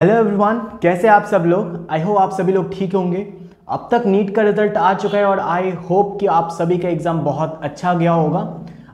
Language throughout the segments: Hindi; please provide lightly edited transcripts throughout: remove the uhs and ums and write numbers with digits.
हेलो एवरीवन, कैसे आप सब लोग। आई होप आप सभी लोग ठीक होंगे। अब तक नीट का रिजल्ट आ चुका है और आई होप कि आप सभी का एग्ज़ाम बहुत अच्छा गया होगा।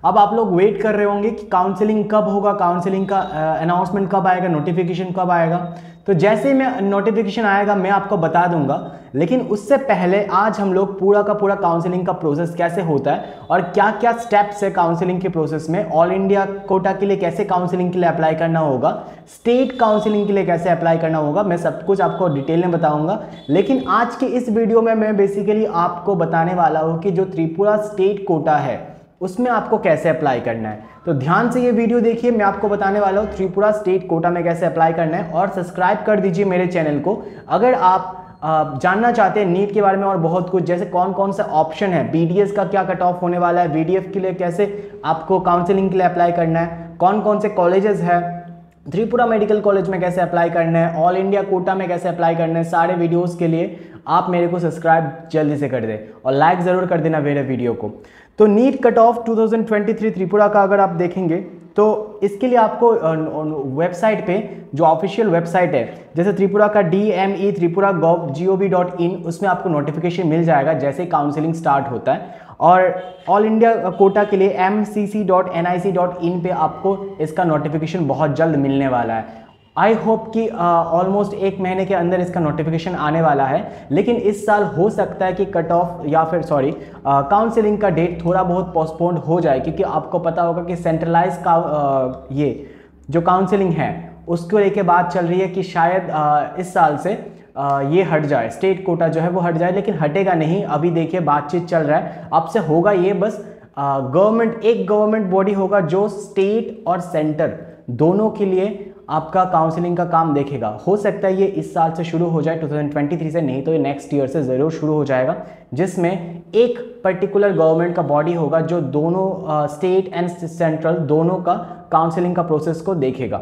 अब आप लोग वेट कर रहे होंगे कि काउंसलिंग कब होगा, काउंसलिंग का अनाउंसमेंट कब आएगा, नोटिफिकेशन कब आएगा। तो जैसे ही मैं नोटिफिकेशन आएगा मैं आपको बता दूंगा। लेकिन उससे पहले आज हम लोग पूरा का पूरा काउंसलिंग का प्रोसेस कैसे होता है और क्या क्या स्टेप्स है काउंसलिंग के प्रोसेस में, ऑल इंडिया कोटा के लिए कैसे काउंसलिंग के लिए अप्लाई करना होगा, स्टेट काउंसलिंग के लिए कैसे अप्लाई करना होगा, मैं सब कुछ आपको डिटेल में बताऊंगा। लेकिन आज के इस वीडियो में मैं बेसिकली आपको बताने वाला हूँ कि जो त्रिपुरा स्टेट कोटा है उसमें आपको कैसे अप्लाई करना है। तो ध्यान से ये वीडियो देखिए, मैं आपको बताने वाला हूँ त्रिपुरा स्टेट कोटा में कैसे अप्लाई करना है। और सब्सक्राइब कर दीजिए मेरे चैनल को अगर आप जानना चाहते हैं नीट के बारे में और बहुत कुछ, जैसे कौन कौन सा ऑप्शन है, बीडीएस का क्या कट ऑफ होने वाला है, वीडीएफ के लिए कैसे आपको काउंसलिंग के लिए अप्लाई करना है, कौन कौन से कॉलेजेस है, त्रिपुरा मेडिकल कॉलेज में कैसे अप्लाई करना है, ऑल इंडिया कोटा में कैसे अप्लाई करना है, सारे वीडियोस के लिए आप मेरे को सब्सक्राइब जल्दी से कर दें और लाइक ज़रूर कर देना मेरे वीडियो को। तो नीट कट ऑफ 2023 त्रिपुरा का अगर आप देखेंगे तो इसके लिए आपको वेबसाइट पे, जो ऑफिशियल वेबसाइट है, जैसे त्रिपुरा का DME tripura.gov.in, उसमें आपको नोटिफिकेशन मिल जाएगा जैसे काउंसलिंग स्टार्ट होता है। और ऑल इंडिया कोटा के लिए mcc.nic.in पे आपको इसका नोटिफिकेशन बहुत जल्द मिलने वाला है। आई होप कि ऑलमोस्ट एक महीने के अंदर इसका नोटिफिकेशन आने वाला है। लेकिन इस साल हो सकता है कि कट ऑफ या फिर काउंसलिंग का डेट थोड़ा बहुत पोस्टपोन्ड हो जाए, क्योंकि आपको पता होगा कि सेंट्रलाइज का ये जो काउंसलिंग है उसको लेके बात चल रही है कि शायद इस साल से ये हट जाए, स्टेट कोटा जो है वो हट जाए। लेकिन हटेगा नहीं, अभी देखिए बातचीत चल रहा है। अब से होगा ये बस एक गवर्नमेंट बॉडी होगा जो स्टेट और सेंटर दोनों के लिए आपका काउंसलिंग का काम देखेगा। हो सकता है ये इस साल से शुरू हो जाए 2023 से, नहीं तो ये नेक्स्ट ईयर से ज़रूर शुरू हो जाएगा, जिसमें एक पर्टिकुलर गवर्नमेंट का बॉडी होगा जो दोनों स्टेट एंड सेंट्रल दोनों का काउंसलिंग का प्रोसेस को देखेगा।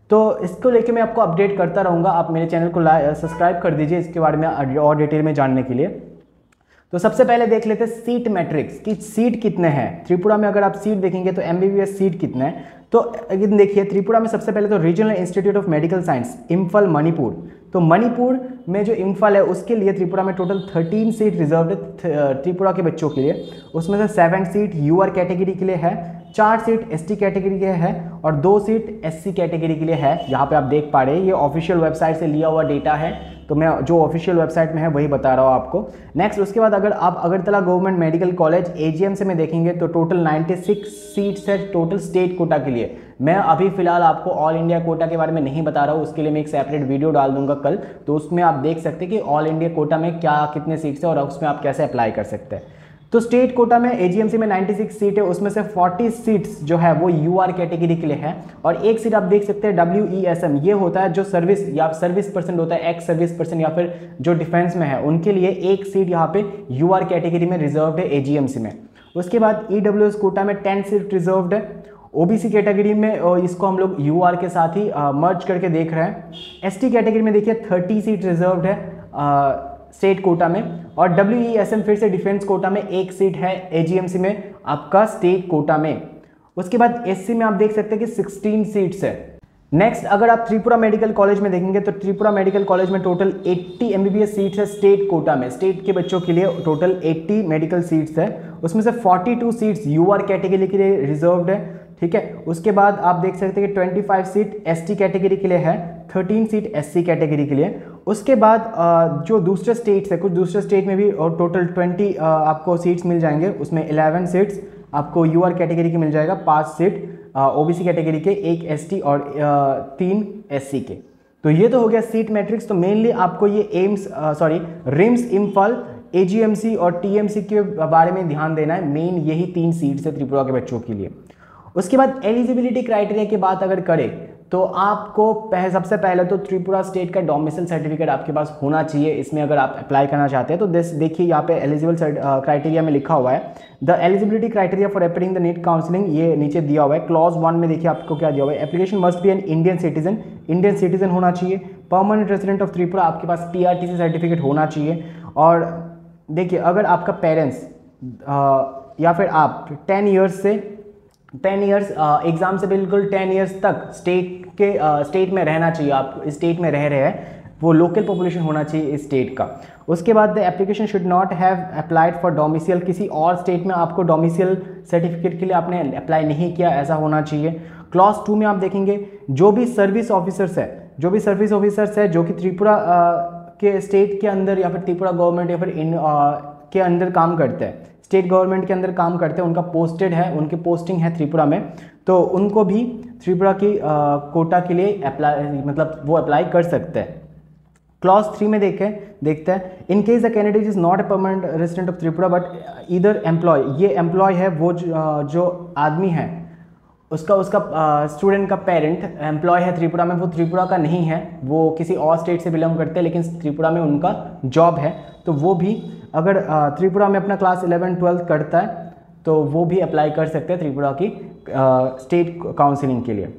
तो इसको लेके मैं आपको अपडेट करता रहूँगा। आप मेरे चैनल को सब्सक्राइब कर दीजिए इसके बारे में और डिटेल में जानने के लिए। तो सबसे पहले देख लेते हैं सीट मैट्रिक्स कि सीट कितने हैं त्रिपुरा में। अगर आप सीट देखेंगे तो MBBS सीट कितने हैं, तो देखिए त्रिपुरा में सबसे पहले तो regional institute of medical science Imphal Manipur. तो मणिपुर में जो इम्फल है उसके लिए त्रिपुरा में टोटल 13 सीट रिजर्व है त्रिपुरा के बच्चों के लिए। उसमें से 7 सीट UR कैटेगरी के लिए है, 4 सीट ST कैटेगरी के है और 2 सीट SC कैटेगरी के लिए है। यहाँ पे आप देख पा रहे हैं ये ऑफिशियल वेबसाइट से लिया हुआ डेटा है, तो मैं जो ऑफिशियल वेबसाइट में है वही बता रहा हूँ आपको। नेक्स्ट उसके बाद अगर आप Agartala government medical college AGMC में देखेंगे तो टोटल 96 सीट्स है टोटल स्टेट कोटा के लिए। मैं अभी फिलहाल आपको ऑल इंडिया कोटा के बारे में नहीं बता रहा हूँ, उसके लिए मैं एक सेपरेट वीडियो डाल दूंगा कल, तो उसमें आप देख सकते हैं कि ऑल इंडिया कोटा में क्या कितने सीट्स है और उसमें आप कैसे अप्लाई कर सकते हैं। तो स्टेट कोटा में AGMC में 96 सीट है, उसमें से 40 सीट्स जो है वो UR कैटेगरी के लिए है और एक सीट आप देख सकते हैं WESM, ये होता है जो सर्विस पर्सन होता है, एक्स सर्विस पर्सन या फिर जो डिफेंस में है उनके लिए एक सीट यहाँ पे UR कैटेगरी में रिजर्व्ड है AGMC में। उसके बाद EWS कोटा में 10 सीट रिजर्व्ड है। OBC कैटेगरी में इसको हम लोग UR के साथ ही मर्ज करके देख रहे हैं। ST कैटेगरी में देखिए 30 सीट रिजर्व्ड है स्टेट कोटा में और WESM फिर से डिफेंस कोटा में एक सीट है AGMC में आपका स्टेट कोटा में। उसके बाद SC में आप देख सकते हैं कि 16 सीट्स है। नेक्स्ट अगर आप त्रिपुरा मेडिकल कॉलेज में देखेंगे तो त्रिपुरा मेडिकल कॉलेज में टोटल 80 MBBS सीट्स है स्टेट कोटा में, स्टेट के बच्चों के लिए टोटल 80 मेडिकल सीट्स है। उसमें से 42 सीट्स UR कैटेगरी के लिए रिजर्व्ड है, ठीक है। उसके बाद आप देख सकते हैं कि 25 सीट ST कैटेगरी के लिए है, 13 सीट SC कैटेगरी के लिए। उसके बाद जो दूसरे स्टेट्स है, कुछ दूसरे स्टेट में भी टोटल 20 आपको सीट्स मिल जाएंगे। उसमें 11 सीट्स आपको UR कैटेगरी के मिल जाएगा, 5 सीट OBC कैटेगरी के, 1 ST और 3 SC के। तो ये तो हो गया सीट मैट्रिक्स। तो मेनली आपको ये रिम्स इम्फल AGMC और TMC के बारे में ध्यान देना है। मेन यही 3 सीट्स है त्रिपुरा के बच्चों के लिए। उसके बाद एलिजिबिलिटी क्राइटेरिया की बात अगर करें तो आपको सबसे पहले तो त्रिपुरा स्टेट का डोमिसाइल सर्टिफिकेट आपके पास होना चाहिए इसमें अगर आप अप्लाई करना चाहते हैं। तो देखिए यहाँ पे एलिजिबल क्राइटेरिया में लिखा हुआ है the eligibility criteria for appearing the NEET counselling, ये नीचे दिया हुआ है क्लॉज 1 में। देखिए आपको क्या दिया हुआ है, application must be an Indian citizen होना चाहिए, परमानेंट रेजिडेंट ऑफ त्रिपुरा, आपके पास PRTC सर्टिफिकेट होना चाहिए। और देखिए अगर आपका पेरेंट्स या फिर आप 10 ईयर्स से 10 ईयर्स एग्ज़ाम से बिल्कुल 10 ईयर्स तक स्टेट में रहना चाहिए, आप स्टेट में रह रहे हैं, वो लोकल पॉपुलेशन होना चाहिए इस स्टेट का। उसके बाद the application should not have applied for domicile, किसी और स्टेट में आपको डोमिसाइल सर्टिफिकेट के लिए आपने अप्लाई नहीं किया, ऐसा होना चाहिए। क्लॉज 2 में आप देखेंगे जो भी सर्विस ऑफिसर्स है जो कि त्रिपुरा के स्टेट के अंदर या फिर त्रिपुरा गवर्नमेंट या फिर के अंदर काम करते हैं, स्टेट गवर्नमेंट के अंदर काम करते हैं, उनका पोस्टेड है, उनकी पोस्टिंग है त्रिपुरा में, तो उनको भी त्रिपुरा की कोटा के लिए वो अप्लाई कर सकते हैं। क्लॉज 3 में देखते हैं in case the candidate is not a permanent resident of Tripura but either employ, ये एम्प्लॉय है वो जो आदमी है उसका स्टूडेंट का पेरेंट एम्प्लॉय है त्रिपुरा में, वो त्रिपुरा का नहीं है, वो किसी और स्टेट से बिलोंग करते हैं लेकिन त्रिपुरा में उनका जॉब है, तो वो भी अगर त्रिपुरा में अपना क्लास 11-12 करता है तो वो भी अप्लाई कर सकते हैं त्रिपुरा की स्टेट काउंसिलिंग के लिए।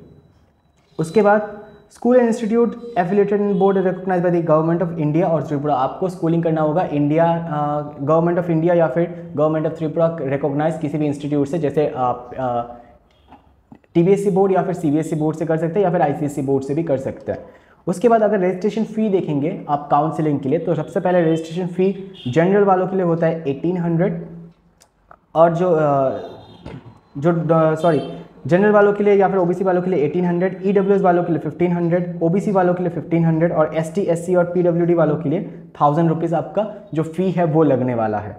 उसके बाद school and institute affiliated in board recognize by the government of India और त्रिपुरा, आपको स्कूलिंग करना होगा गवर्नमेंट ऑफ इंडिया या फिर गवर्नमेंट ऑफ त्रिपुरा रिकॉग्नाइज किसी भी इंस्टीट्यूट से, जैसे TBSC बोर्ड या फिर CBSE बोर्ड से कर सकते हैं या फिर ICSE बोर्ड से भी कर सकते हैं। उसके बाद अगर रजिस्ट्रेशन फ़ी देखेंगे आप काउंसलिंग के लिए, तो सबसे पहले रजिस्ट्रेशन फ़ी जनरल वालों के लिए होता है 1800 और जनरल वालों के लिए या फिर OBC वालों के लिए 1800, EWS वालों के लिए 1500, OBC वालों के लिए 1500 और ST SC और PWD वालों के लिए 1000 रुपीज़ आपका जो फ़ी है वो लगने वाला है।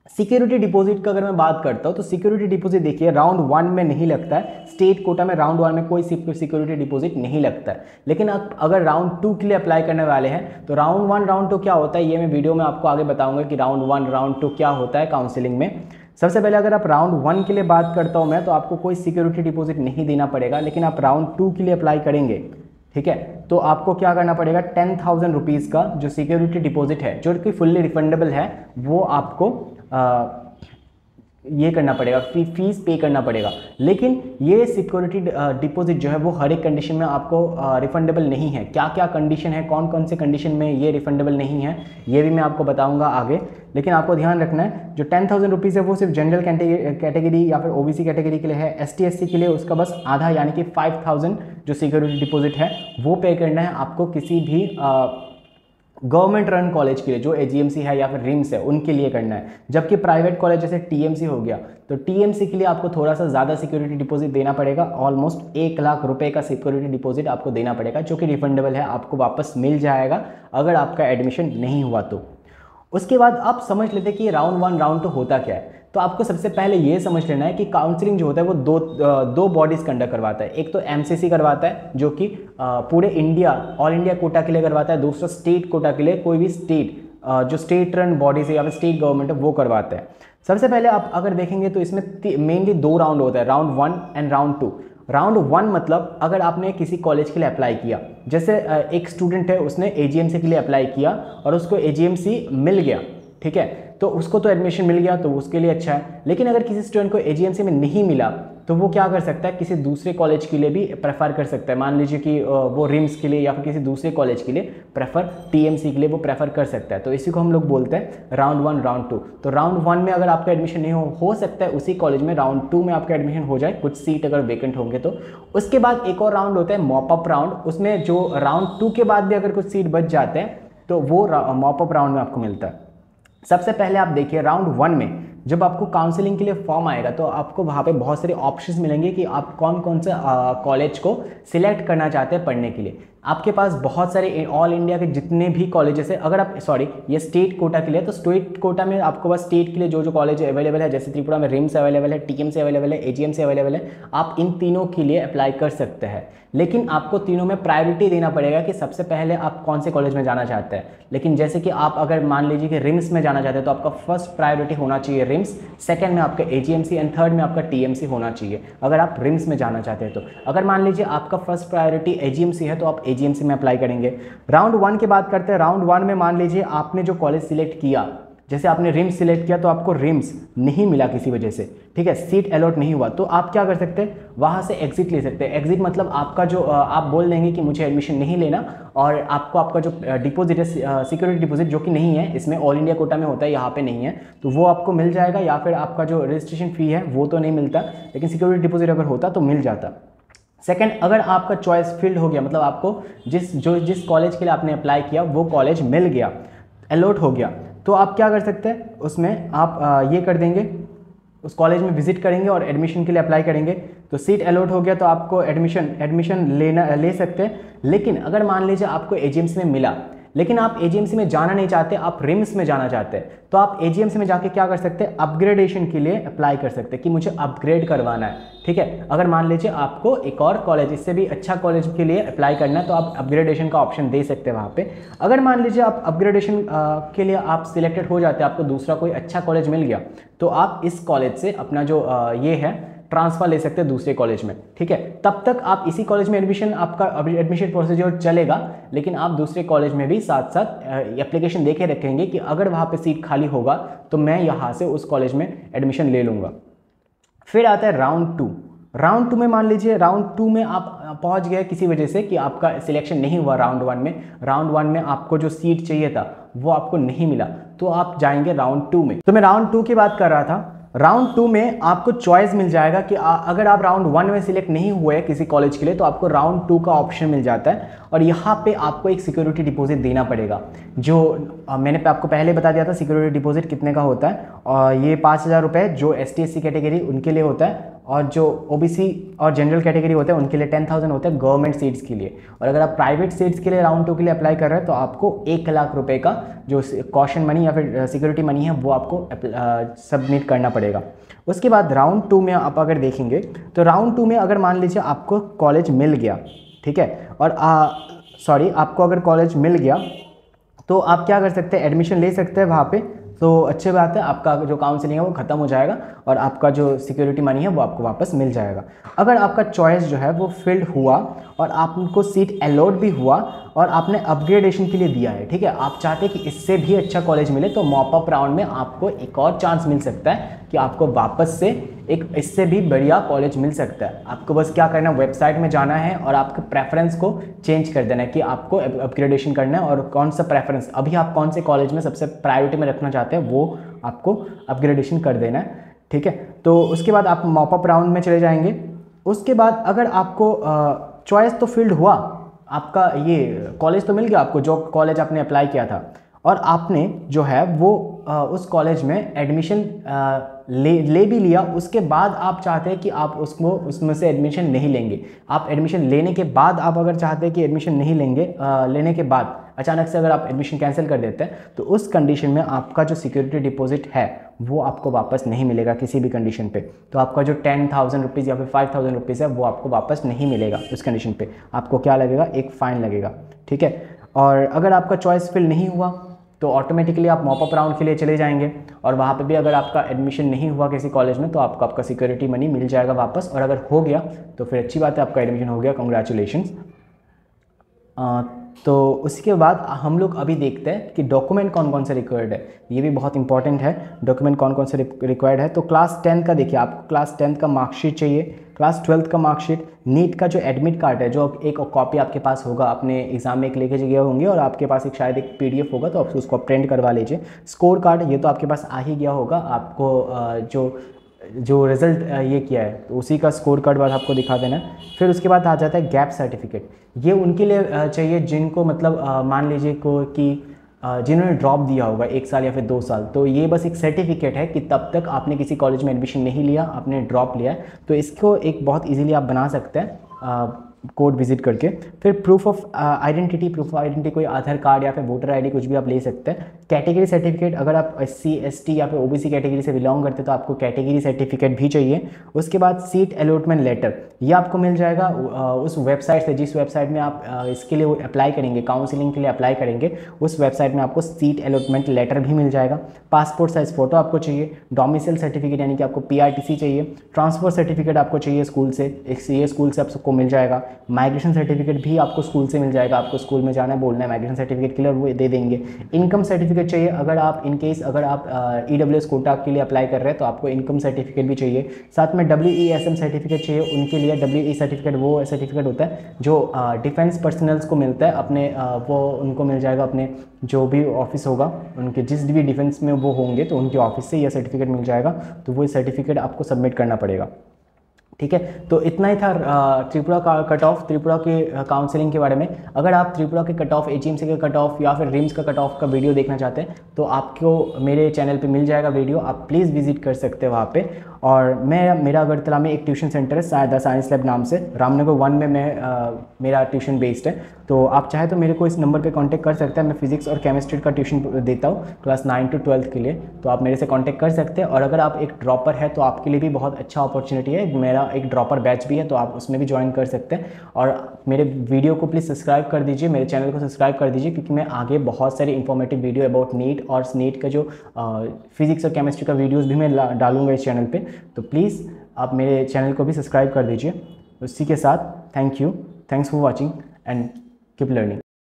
सिक्योरिटी डिपॉजिट का अगर मैं बात करता हूँ तो सिक्योरिटी डिपॉजिट देखिए राउंड 1 में नहीं लगता है, स्टेट कोटा में राउंड 1 में कोई सिक्योरिटी डिपॉजिट नहीं लगता है, लेकिन आप अगर राउंड 2 के लिए अप्लाई करने वाले हैं तो राउंड 1 राउंड 2 क्या होता है ये मैं वीडियो में आपको आगे बताऊंगा कि राउंड 1 राउंड 2 क्या होता है काउंसिलिंग में। सबसे पहले अगर आप राउंड 1 के लिए बात करता हूँ मैं, तो आपको कोई सिक्योरिटी डिपॉजिट नहीं देना पड़ेगा, लेकिन आप राउंड 2 के लिए अप्लाई करेंगे, ठीक है, तो आपको क्या करना पड़ेगा 10,000 रुपीज़ का जो सिक्योरिटी डिपॉजिट है जो कि फुल्ली रिफंडेबल है वो आपको ये करना पड़ेगा, फीस पे करना पड़ेगा। लेकिन ये सिक्योरिटी डिपॉजिट जो है वो हर एक कंडीशन में आपको रिफंडेबल नहीं है। क्या क्या कंडीशन है, कौन कौन से कंडीशन में ये रिफंडेबल नहीं है ये भी मैं आपको बताऊंगा आगे, लेकिन आपको ध्यान रखना है जो 10,000 रुपीज़ है वो सिर्फ जनरल कैटेगरी या फिर OBC कैटेगरी के लिए है। ST SC के लिए उसका बस आधा यानी कि 5,000 जो सिक्योरिटी डिपॉजिट है वो पे करना है आपको किसी भी गवर्नमेंट रन कॉलेज के लिए जो AGMC है या फिर रिम्स है उनके लिए करना है। जबकि प्राइवेट कॉलेज जैसे TMC हो गया तो TMC के लिए आपको थोड़ा सा ज़्यादा सिक्योरिटी डिपॉजिट देना पड़ेगा, ऑलमोस्ट 1 लाख रुपए का सिक्योरिटी डिपॉजिट आपको देना पड़ेगा जो कि रिफंडेबल है, आपको वापस मिल जाएगा अगर आपका एडमिशन नहीं हुआ तो। उसके बाद आप समझ लेते कि राउंड 1 राउंड 2 होता क्या है। तो आपको सबसे पहले ये समझ लेना है कि काउंसलिंग जो होता है वो दो बॉडीज़ कंडक्ट करवाता है। एक तो MCC करवाता है जो कि पूरे इंडिया ऑल इंडिया कोटा के लिए करवाता है, दूसरा स्टेट कोटा के लिए कोई भी स्टेट जो स्टेट रन बॉडीज है या फिर स्टेट गवर्नमेंट है वो करवाता है। सबसे पहले आप अगर देखेंगे तो इसमें मेनली 2 राउंड होता है, राउंड 1 एंड राउंड 2। राउंड 1 मतलब अगर आपने किसी कॉलेज के लिए अप्लाई किया, जैसे एक स्टूडेंट है उसने AGMC के लिए अप्लाई किया और उसको AGMC मिल गया, ठीक है, तो उसको तो एडमिशन मिल गया तो उसके लिए अच्छा है। लेकिन अगर किसी स्टूडेंट को AGMC में नहीं मिला तो वो क्या कर सकता है, किसी दूसरे कॉलेज के लिए भी प्रेफर कर सकता है। मान लीजिए कि वो रिम्स के लिए या फिर किसी दूसरे कॉलेज के लिए TMC के लिए वो प्रेफर कर सकता है। तो इसी को हम लोग बोलते हैं राउंड 1 राउंड 2। तो राउंड 1 में अगर आपका एडमिशन नहीं हो सकता है उसी कॉलेज में राउंड 2 में आपका एडमिशन हो जाए, कुछ सीट अगर वेकेंट होंगे तो। उसके बाद एक और राउंड होता है मॉपअप राउंड, उसमें जो राउंड 2 के बाद भी अगर कुछ सीट बच जाते हैं तो वो मॉपअप राउंड में आपको मिलता है। सबसे पहले आप देखिए राउंड 1 में जब आपको काउंसलिंग के लिए फॉर्म आएगा तो आपको वहाँ पे बहुत सारे ऑप्शंस मिलेंगे कि आप कौन कौन से कॉलेज को सिलेक्ट करना चाहते हैं पढ़ने के लिए। आपके पास बहुत सारे ऑल इंडिया के जितने भी कॉलेजेस है, अगर आप ये स्टेट कोटा के लिए, तो स्टेट कोटा में आपको बस स्टेट के लिए जो जो कॉलेज अवेलेबल है, जैसे त्रिपुरा में रिम्स अवेलेबल है, TMC अवेलेबल है, AGMC अवेलेबल है, आप इन तीनों के लिए अप्लाई कर सकते हैं। लेकिन आपको तीनों में प्रायोरिटी देना पड़ेगा कि सबसे पहले आप कौन से कॉलेज में जाना चाहते हैं। लेकिन जैसे कि आप अगर मान लीजिए कि रिम्स में जाना चाहते हैं तो आपका फर्स्ट प्रायोरिटी होना चाहिए रिम्स, सेकंड में आपका AGMC एंड थर्ड में आपका TMC होना चाहिए अगर आप रिम्स में जाना चाहते हैं तो। अगर मान लीजिए आपका फर्स्ट प्रायोरिटी AGMC है तो आप AGMC में अप्लाई करेंगे। राउंड 1 की बात करते हैं। राउंड 1 में मान लीजिए आपने जो कॉलेज सिलेक्ट किया, जैसे आपने रिम्स सिलेक्ट किया तो आपको रिम्स नहीं मिला किसी वजह से, ठीक है, सीट अलॉट नहीं हुआ, तो आप क्या कर सकते हैं, वहाँ से एग्जिट ले सकते हैं। एग्जिट मतलब आपका जो आप बोल देंगे कि मुझे एडमिशन नहीं लेना, और आपको आपका जो डिपॉजिट है, सिक्योरिटी डिपॉजिट, जो कि नहीं है इसमें, ऑल इंडिया कोटा में होता है, यहाँ पे नहीं है, तो वो आपको मिल जाएगा। या फिर आपका जो रजिस्ट्रेशन फ़ी है वो तो नहीं मिलता, लेकिन सिक्योरिटी डिपॉजिट अगर होता तो मिल जाता। सेकंड, अगर आपका चॉइस फिल्ड हो गया, मतलब आपको जिस कॉलेज के लिए आपने अप्लाई किया वो कॉलेज मिल गया, अलॉट हो गया, तो आप क्या कर सकते हैं, उसमें आप ये कर देंगे, उस कॉलेज में विजिट करेंगे और एडमिशन के लिए अप्लाई करेंगे। तो सीट अलॉट हो गया तो आपको एडमिशन ले सकते हैं। लेकिन अगर मान लीजिए आपको एजीएमसी में मिला, लेकिन आप एजीएमसी में जाना नहीं चाहते, आप रिम्स में जाना चाहते हैं, तो आप एजीएमसी में जाके क्या कर सकते हैं, अपग्रेडेशन के लिए अप्लाई कर सकते हैं कि मुझे अपग्रेड करवाना है, ठीक है। अगर मान लीजिए आपको एक और कॉलेज, इससे भी अच्छा कॉलेज के लिए अप्लाई करना है, तो आप अपग्रेडेशन का ऑप्शन दे सकते हैं वहाँ पे। अगर मान लीजिए आप अपग्रेडेशन के लिए आप सिलेक्टेड हो जाते हैं, आपको दूसरा कोई अच्छा कॉलेज मिल गया, तो आप इस कॉलेज से अपना जो ये है ट्रांसफ़र ले सकते हैं दूसरे कॉलेज में, ठीक है। तब तक आप इसी कॉलेज में आपका एडमिशन प्रोसीजर चलेगा, लेकिन आप दूसरे कॉलेज में भी साथ साथ एप्लीकेशन देके रखेंगे कि अगर वहाँ पे सीट खाली होगा तो मैं यहाँ से उस कॉलेज में एडमिशन ले लूँगा। फिर आता है राउंड 2। राउंड 2 में मान लीजिए राउंड 2 में आप पहुँच गए किसी वजह से कि आपका सिलेक्शन नहीं हुआ राउंड 1 में, राउंड 1 में आपको जो सीट चाहिए था वो आपको नहीं मिला, तो आप जाएंगे राउंड 2 में। तो मैं राउंड 2 की बात कर रहा था। राउंड 2 में आपको चॉइस मिल जाएगा कि अगर आप राउंड 1 में सिलेक्ट नहीं हुए किसी कॉलेज के लिए, तो आपको राउंड 2 का ऑप्शन मिल जाता है, और यहाँ पे आपको एक सिक्योरिटी डिपॉजिट देना पड़ेगा। जो मैंने आपको पहले बता दिया था सिक्योरिटी डिपॉजिट कितने का होता है, और ये 5,000 रुपये जो ST/SC कैटेगरी उनके लिए होता है, और जो OBC और जनरल कैटेगरी होते हैं उनके लिए 10,000 होता है गवर्नमेंट सीट्स के लिए। और अगर आप प्राइवेट सीट्स के लिए राउंड 2 के लिए अप्लाई कर रहे हैं तो आपको 1 लाख रुपए का जो कॉशन मनी या फिर सिक्योरिटी मनी है वो आपको सबमिट करना पड़ेगा। उसके बाद राउंड 2 में आप अगर देखेंगे तो राउंड 2 में अगर मान लीजिए आपको कॉलेज मिल गया, ठीक है, और आपको अगर कॉलेज मिल गया तो आप क्या कर सकते हैं, एडमिशन ले सकते हैं वहाँ पे। तो अच्छी बात है, आपका जो काउंसलिंग है वो ख़त्म हो जाएगा और आपका जो सिक्योरिटी मनी है वो आपको वापस मिल जाएगा। अगर आपका चॉइस जो है वो फिल्ड हुआ और आपको सीट अलॉट भी हुआ और आपने अपग्रेडेशन के लिए दिया है, ठीक है, आप चाहते हैं कि इससे भी अच्छा कॉलेज मिले, तो मॉप अप राउंड में आपको एक और चांस मिल सकता है कि आपको वापस से एक इससे भी बढ़िया कॉलेज मिल सकता है। आपको बस क्या करना है, वेबसाइट में जाना है और आपके प्रेफरेंस को चेंज कर देना है कि आपको अपग्रेडेशन करना है और कौन सा प्रेफरेंस अभी आप कौन से कॉलेज में सबसे प्रायोरिटी में रखना चाहते हैं वो आपको अपग्रेडेशन कर देना है, ठीक है। तो उसके बाद आप मॉप अप राउंड में चले जाएंगे। उसके बाद अगर आपको चॉइस तो फील्ड हुआ, आपका ये कॉलेज तो मिल गया आपको जो कॉलेज आपने अप्लाई किया था, और आपने जो है वो उस कॉलेज में एडमिशन ले भी लिया, उसके बाद आप चाहते हैं कि आप उसमें से एडमिशन नहीं लेंगे। आप एडमिशन लेने के बाद आप अगर चाहते हैं कि एडमिशन नहीं लेंगे, लेने के बाद अचानक से अगर आप एडमिशन कैंसिल कर देते हैं तो उस कंडीशन में आपका जो सिक्योरिटी डिपॉजिट है वो आपको वापस नहीं मिलेगा किसी भी कंडीशन पे। तो आपका जो 10,000 रुपीज़ या फिर 5,000 रुपीज़ है वो आपको वापस नहीं मिलेगा उस कंडीशन पे। आपको क्या लगेगा, एक फ़ाइन लगेगा, ठीक है। और अगर आपका चॉइस फिल नहीं हुआ तो ऑटोमेटिकली आप मॉप अप राउंड के लिए चले जाएंगे, और वहाँ पे भी अगर आपका एडमिशन नहीं हुआ किसी कॉलेज में तो आपको आपका सिक्योरिटी मनी मिल जाएगा वापस, और अगर हो गया तो फिर अच्छी बात है, आपका एडमिशन हो गया, कॉन्ग्रेचुलेशंस। तो उसके बाद हम लोग अभी देखते हैं कि डॉक्यूमेंट कौन कौन से रिक्वायर्ड है। ये भी बहुत इंपॉर्टेंट है, डॉक्यूमेंट कौन कौन से रिक्वायर्ड है। तो क्लास 10 का देखिए, आपको क्लास 10 का मार्कशीट चाहिए, क्लास 12 का मार्कशीट, नीट का जो एडमिट कार्ड है जो एक कॉपी आपके पास होगा, अपने एग्जाम में एक लेके गए होंगे और आपके पास एक शायद एक PDF होगा तो आप उसको प्रिंट करवा लीजिए। स्कोर कार्ड ये तो आपके पास आ ही गया होगा, आपको जो रिज़ल्ट ये किया है तो उसी का स्कोर कार्ड बाद आपको दिखा देना है। फिर उसके बाद आ जाता है गैप सर्टिफिकेट। ये उनके लिए चाहिए जिनको मतलब मान लीजिए कि जिन्होंने ड्रॉप दिया होगा 1 साल या फिर 2 साल, तो ये बस एक सर्टिफिकेट है कि तब तक आपने किसी कॉलेज में एडमिशन नहीं लिया, आपने ड्रॉप लिया है। तो इसको एक बहुत इजीली आप बना सकते हैं कोड विजिट करके। फिर प्रूफ ऑफ आइडेंटिटी, कोई आधार कार्ड या फिर वोटर ID कुछ भी आप ले सकते हैं। कैटेगरी सर्टिफिकेट, अगर आप SC ST या फिर OBC कैटेगरी से बिलोंग करते हैं तो आपको कैटेगरी सर्टिफिकेट भी चाहिए। उसके बाद सीट अलॉटमेंट लेटर, ये आपको मिल जाएगा उस वेबसाइट से जिस वेबसाइट में आप इसके लिए अप्लाई करेंगे, काउंसलिंग के लिए अप्लाई करेंगे, उस वेबसाइट में आपको सीट अलॉटमेंट लेटर भी मिल जाएगा। पासपोर्ट साइज़ फ़ोटो आपको चाहिए, डोमिसाइल सर्टिफिकेट यानी कि आपको PRTC चाहिए, ट्रांसफ़र सर्टिफिकेट आपको चाहिए स्कूल से, ये स्कूल से आपको मिल जाएगा। माइग्रेशन सर्टिफिकेट भी आपको स्कूल से मिल जाएगा, आपको स्कूल में जाना है, बोलना है माइग्रेशन सर्टिफिकेट के लिए, वो दे देंगे। इनकम सर्टिफिकेट चाहिए, अगर आप इन केस अगर आप EWS कोटा के लिए अप्लाई कर रहे हैं तो आपको इनकम सर्टिफिकेट भी चाहिए। साथ में WESM सर्टिफिकेट चाहिए उनके लिए। WE सर्टिफिकेट वो सर्टिफिकेट होता है जो डिफेंस पर्सनल्स को मिलता है अपने, वो उनको मिल जाएगा अपने जो भी ऑफिस होगा उनके, जिस भी डिफेंस में वो होंगे तो उनके ऑफिस से यह सर्टिफिकेट मिल जाएगा, तो वो सर्टिफिकेट आपको सबमिट करना पड़ेगा। ठीक है, तो इतना ही था त्रिपुरा का कट ऑफ, त्रिपुरा के काउंसलिंग के बारे में। अगर आप त्रिपुरा के कट ऑफ, HMC के कट ऑफ या फिर रिम्स का कट ऑफ का वीडियो देखना चाहते हैं तो आपको मेरे चैनल पे मिल जाएगा वीडियो, आप प्लीज़ विजिट कर सकते हैं वहाँ पे। और मेरा अगरतला में एक ट्यूशन सेंटर है द साइंस लैब नाम से, रामनगर 1 में मेरा ट्यूशन बेस्ड है। तो आप चाहे तो मेरे को इस नंबर पे कांटेक्ट कर सकते हैं। मैं फिजिक्स और केमिस्ट्री का ट्यूशन देता हूँ क्लास 9 to 12 के लिए, तो आप मेरे से कांटेक्ट कर सकते हैं। और अगर आप एक ड्रॉपर है तो आपके लिए भी बहुत अच्छा अपॉर्चुनिटी है, मेरा एक ड्रॉपर बैच भी है, तो आप उसमें भी ज्वाइन कर सकते हैं। और मेरे वीडियो को प्लीज़ सब्सक्राइब कर दीजिए, मेरे चैनल को सब्सक्राइब कर दीजिए, क्योंकि मैं आगे बहुत सारी इंफॉर्मेटिव वीडियो अबाउट नीट और नीट का जो फिजिक्स और केमिस्ट्री का वीडियोज़ भी मैं डालूंगा इस चैनल पर। तो प्लीज़ आप मेरे चैनल को भी सब्सक्राइब कर दीजिए। उसी के साथ thank you, thanks for watching and keep learning.